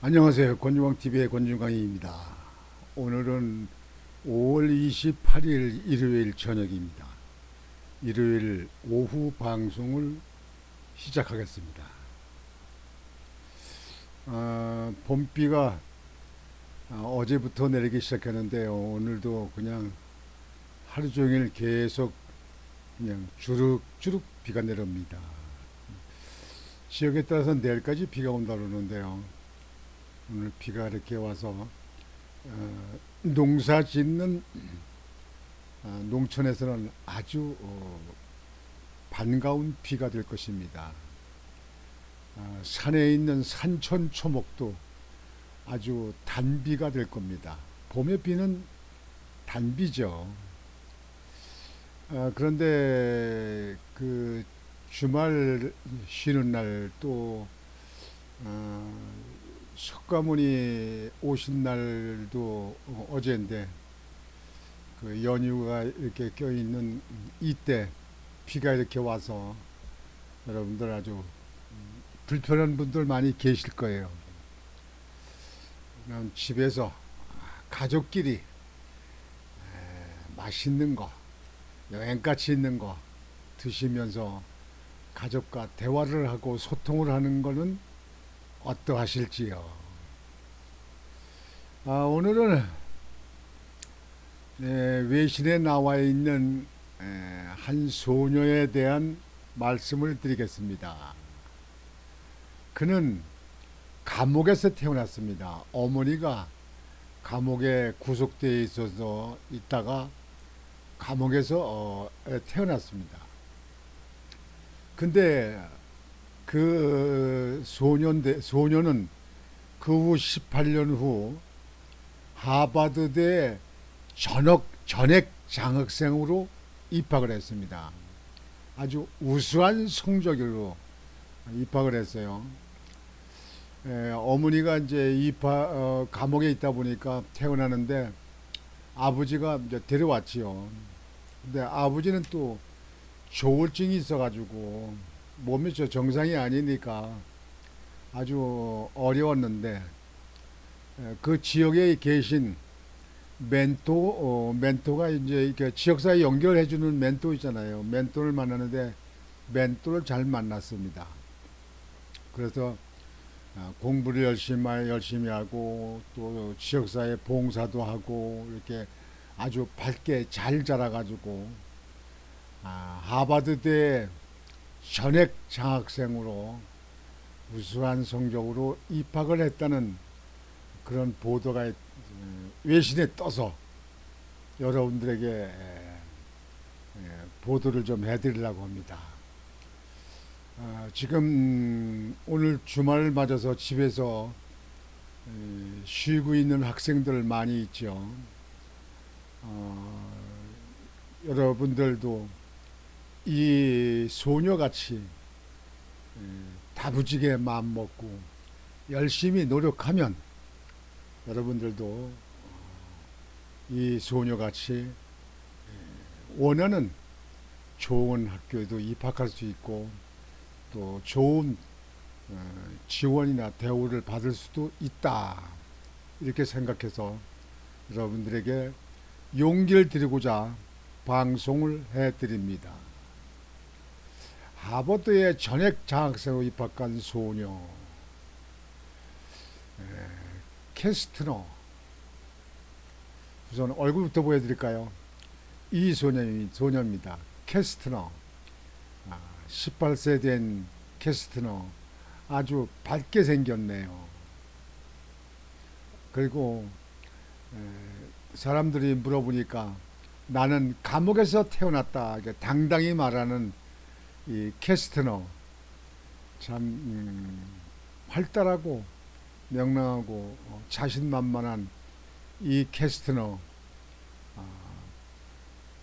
안녕하세요. 권중광TV의 권중광입니다. 오늘은 5월 28일 일요일 저녁입니다. 일요일 오후 방송을 시작하겠습니다. 봄비가 어제부터 내리기 시작했는데요. 오늘도 그냥 하루 종일 계속 그냥 주룩주룩 비가 내립니다. 지역에 따라서 내일까지 비가 온다 그러는데요. 오늘 비가 이렇게 와서 농사 짓는 농촌에서는 아주 반가운 비가 될 것입니다. 산에 있는 산천 초목도 아주 단비가 될 겁니다. 봄의 비는 단비죠. 그런데 그 주말 쉬는 날또 석가모니 오신 날도 어제인데 그 연휴가 이렇게 껴있는 이때 비가 이렇게 와서 여러분들 아주 불편한 분들 많이 계실 거예요. 그냥 집에서 가족끼리 맛있는 거, 여행같이 있는 거 드시면서 가족과 대화를 하고 소통을 하는 거는 어떠하실지요? 오늘은 외신에 나와 있는 한 소녀에 대한 말씀을 드리겠습니다. 그는 감옥에서 태어났습니다. 어머니가 감옥에 구속되어 있어서 있다가 감옥에서 태어났습니다. 근데 그 소녀는 그 후 18년 후 하버드대 전액 장학생으로 입학을 했습니다. 아주 우수한 성적으로 입학을 했어요. 어머니가 이제 감옥에 있다 보니까 태어나는데 아버지가 이제 데려왔지요. 근데 아버지는 또 조울증이 있어가지고 몸이 정상이 아니니까 아주 어려웠는데 그 지역에 계신 멘토가 이제 이렇게 지역사회 연결해주는 멘토 있잖아요. 멘토를 만나는데 멘토를 잘 만났습니다. 그래서 공부를 열심히 하고 또 지역사회 봉사도 하고 이렇게 아주 밝게 잘 자라가지고 하버드대 전액 장학생으로 우수한 성적으로 입학을 했다는 그런 보도가 외신에 떠서 여러분들에게 보도를 좀 해드리려고 합니다. 지금 오늘 주말을 맞아서 집에서 쉬고 있는 학생들 많이 있죠. 여러분들도 이 소녀같이 다부지게 마음 먹고 열심히 노력하면 여러분들도 이 소녀같이 원하는 좋은 학교에도 입학할 수 있고 또 좋은 지원이나 대우를 받을 수도 있다. 이렇게 생각해서 여러분들에게 용기를 드리고자 방송을 해드립니다. 하버드에 전액 장학생으로 입학한 소녀 캐스트너, 우선 얼굴부터 보여드릴까요? 이 소녀입니다. 캐스트너, 18세 된 캐스트너, 아주 밝게 생겼네요. 그리고 사람들이 물어보니까 나는 감옥에서 태어났다, 당당히 말하는 이 캐스트너, 참 활달하고 명랑하고 자신만만한 이 캐스트너,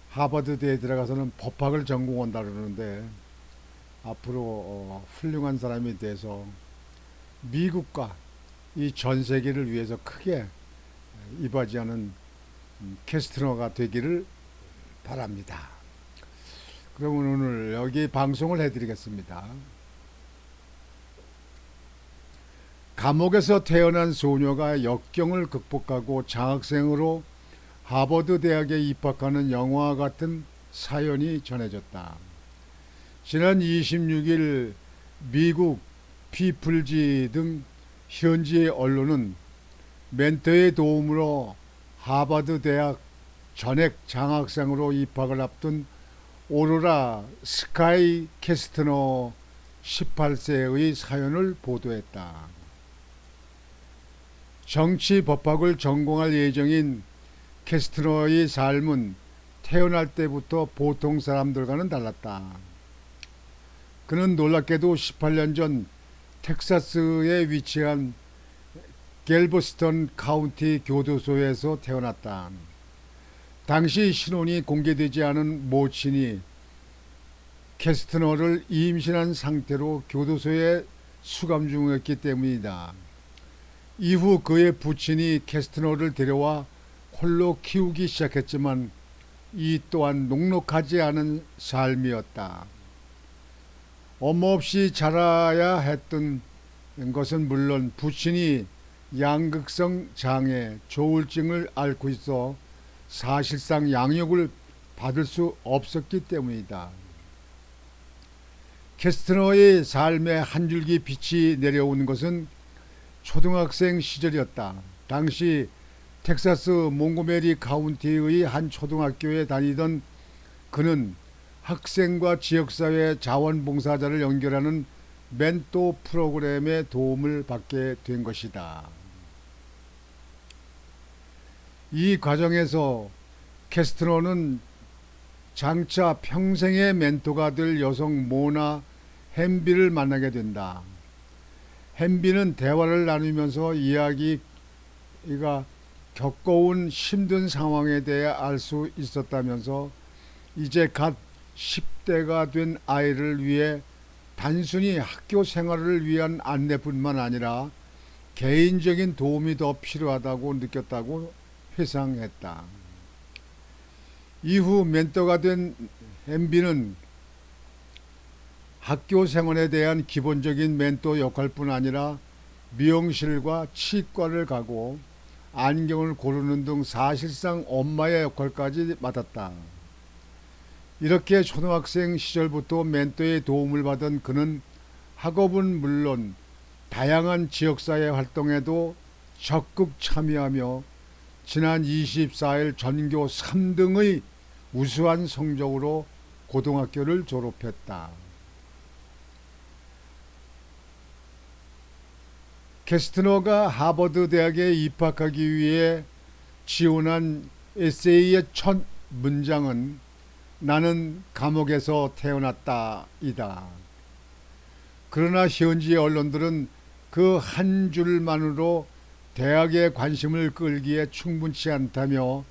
하버드대에 들어가서는 법학을 전공한다 그러는데 앞으로 훌륭한 사람이 돼서 미국과 이 전 세계를 위해서 크게 이바지하는 캐스트너가 되기를 바랍니다. 그러면 오늘 여기 방송을 해드리겠습니다. 감옥에서 태어난 소녀가 역경을 극복하고 장학생으로 하버드 대학에 입학하는 영화와 같은 사연이 전해졌다. 지난 26일 미국 피플지 등 현지 언론은 멘토의 도움으로 하버드 대학 전액 장학생으로 입학을 앞둔 오로라 스카이 캐스트너 18세의 사연을 보도했다. 정치 법학을 전공할 예정인 캐스트너의 삶은 태어날 때부터 보통 사람들과는 달랐다. 그는 놀랍게도 18년 전 텍사스에 위치한 갤버스턴 카운티 교도소에서 태어났다. 당시 신원이 공개되지 않은 모친이 캐스트너를 임신한 상태로 교도소에 수감 중이었기 때문이다. 이후 그의 부친이 캐스트너를 데려와 홀로 키우기 시작했지만 이 또한 녹록하지 않은 삶이었다. 엄마 없이 자라야 했던 것은 물론 부친이 양극성 장애, 조울증을 앓고 있어 사실상 양육을 받을 수 없었기 때문이다. 캐스트너의 삶에 한 줄기 빛이 내려오는 것은 초등학생 시절이었다. 당시 텍사스 몽고메리 카운티의 한 초등학교에 다니던 그는 학생과 지역사회 자원봉사자를 연결하는 멘토 프로그램의 도움을 받게 된 것이다. 이 과정에서 캐스트너는 장차 평생의 멘토가 될 여성 모나 햄비를 만나게 된다. 햄비는 대화를 나누면서 이야기가 겪어온 힘든 상황에 대해 알 수 있었다면서 이제 갓 10대가 된 아이를 위해 단순히 학교 생활을 위한 안내뿐만 아니라 개인적인 도움이 더 필요하다고 느꼈다고 회상했다. 이후 멘토가 된 엠비는 학교 생활에 대한 기본적인 멘토 역할뿐 아니라 미용실과 치과를 가고 안경을 고르는 등 사실상 엄마의 역할까지 맡았다. 이렇게 초등학생 시절부터 멘토의 도움을 받은 그는 학업은 물론 다양한 지역사회 활동에도 적극 참여하며 지난 24일 전교 3등의 우수한 성적으로 고등학교를 졸업했다. 캐스트너가 하버드 대학에 입학하기 위해 지원한 에세이의 첫 문장은 나는 감옥에서 태어났다 이다. 그러나 현지 언론들은 그 한 줄만으로 대학의 관심을 끌기에 충분치 않다며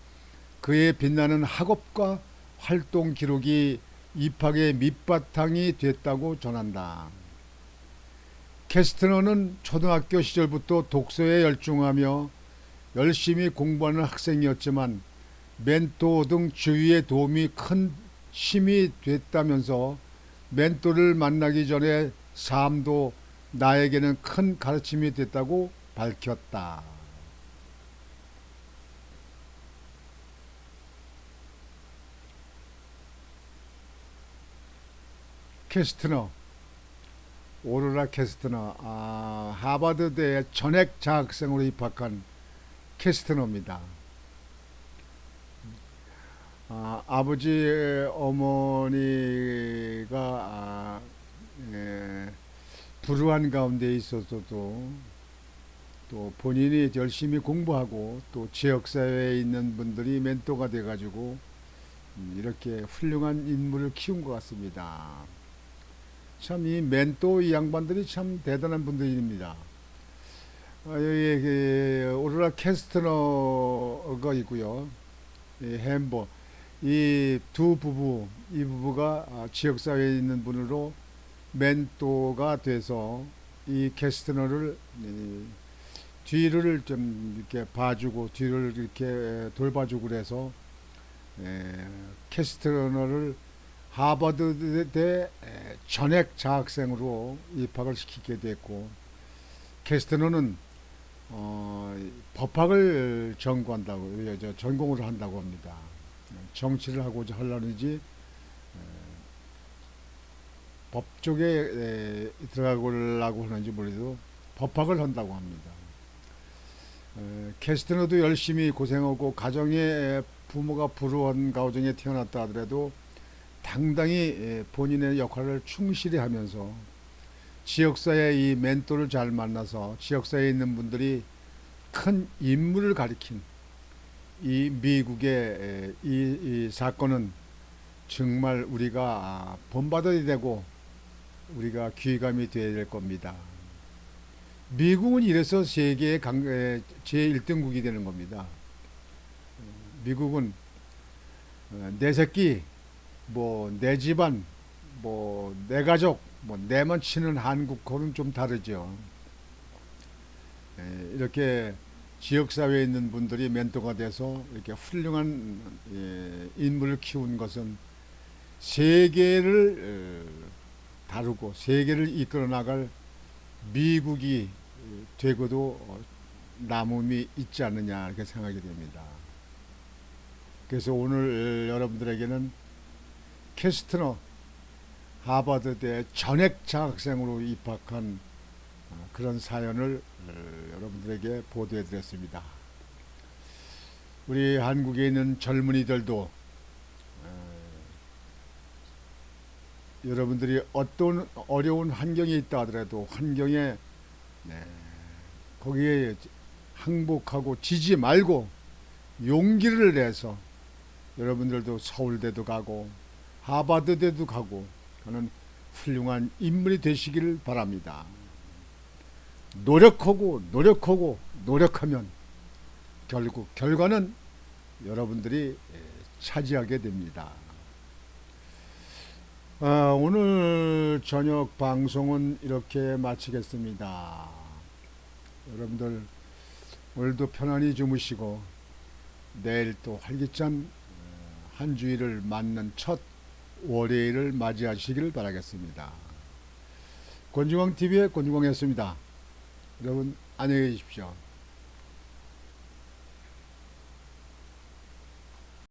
그의 빛나는 학업과 활동 기록이 입학의 밑바탕이 됐다고 전한다. 캐스트너는 초등학교 시절부터 독서에 열중하며 열심히 공부하는 학생이었지만 멘토 등 주위의 도움이 큰 힘이 됐다면서 멘토를 만나기 전에 삶도 나에게는 큰 가르침이 됐다고 밝혔다. 캐스트너, 오로라 캐스트너, 하버드대 전액 장학생으로 입학한 캐스트너입니다. 아버지 어머니가 불우한 가운데 있어서도 또 본인이 열심히 공부하고 또 지역사회에 있는 분들이 멘토가 돼가지고 이렇게 훌륭한 인물을 키운 것 같습니다. 참 이 멘토 이 양반들이 참 대단한 분들입니다. 여기 오로라 캐스트너가 있고요. 햄버 이 두 부부 이 부부가 지역사회에 있는 분으로 멘토가 돼서 이 캐스트너를 뒤를 좀 이렇게 봐주고 뒤를 이렇게 돌봐주고 그래서 캐스트너를 하버드대 전액 장학생으로 입학을 시키게 됐고 캐스트너는 법학을 전공한다고, 전공을 한다고 합니다. 정치를 하고자 하려는지 법 쪽에 들어가려고 하는지 모르도 법학을 한다고 합니다. 캐스트너도 열심히 고생하고 가정에 부모가 불우한 가정에 태어났다 하더라도 당당히 본인의 역할을 충실히 하면서 지역사회 이 멘토를 잘 만나서 지역사회에 있는 분들이 큰 인물을 가리킨 이 미국의 이 사건은 정말 우리가 본받아야 되고 우리가 귀감이 되어야 될 겁니다. 미국은 이래서 세계의 제1등국이 되는 겁니다. 미국은 내 새끼, 뭐 내 집안, 뭐 내 가족, 뭐 내만 치는 한국하고는 좀 다르죠. 이렇게 지역사회에 있는 분들이 멘토가 돼서 이렇게 훌륭한 인물을 키운 것은 세계를 다루고 세계를 이끌어 나갈 미국이 되고도 남음이 있지 않느냐 이렇게 생각이 됩니다. 그래서 오늘 여러분들에게는 캐스트너 하버드대 전액 장학생으로 입학한 그런 사연을 여러분들에게 보도해 드렸습니다. 우리 한국에 있는 젊은이들도 여러분들이 어떤 어려운 환경에 있다 하더라도 환경에 거기에 항복하고 지지 말고 용기를 내서 여러분들도 서울대도 가고 하버드대도 가고 하는 훌륭한 인물이 되시기를 바랍니다. 노력하고 노력하고 노력하면 결국 결과는 여러분들이 차지하게 됩니다. 오늘 저녁 방송은 이렇게 마치겠습니다. 여러분들 오늘도 편안히 주무시고 내일 또 활기찬 한 주일을 맞는 첫 월요일을 맞이하시길 바라겠습니다. 권중광TV의 권중광이었습니다. 여러분 안녕히 계십시오.